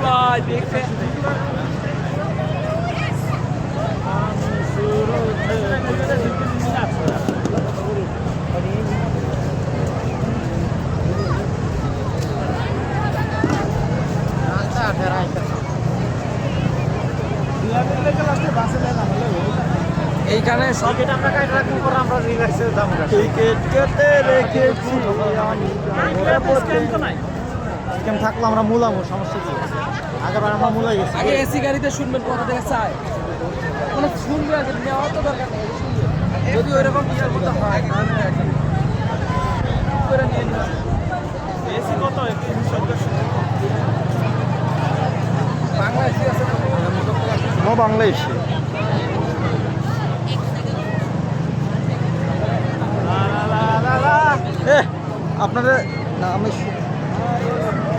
ভাই দেখতে এইখানে সব আমরা কাটা রাখবো পর আমরা রিল্যাক্সের দাম টিকিট কেটে রেখেছি কেমন থাকলো আমরা মূলামো সমস্যা কি আগেবার আমরা মূলাই গেছি আগে এসি গাড়িতে শুনবেন কত টাকা চায় কোনো শুনবে আগে নেওয়া তো দরকার নেই শুনবে যদি ওইরকম ইয়ার মতো হয় তাহলে করে নিয়ে নিন এসি কত বাংলা এসি আছে নো বাংলাদেশি আপনাদের না আমি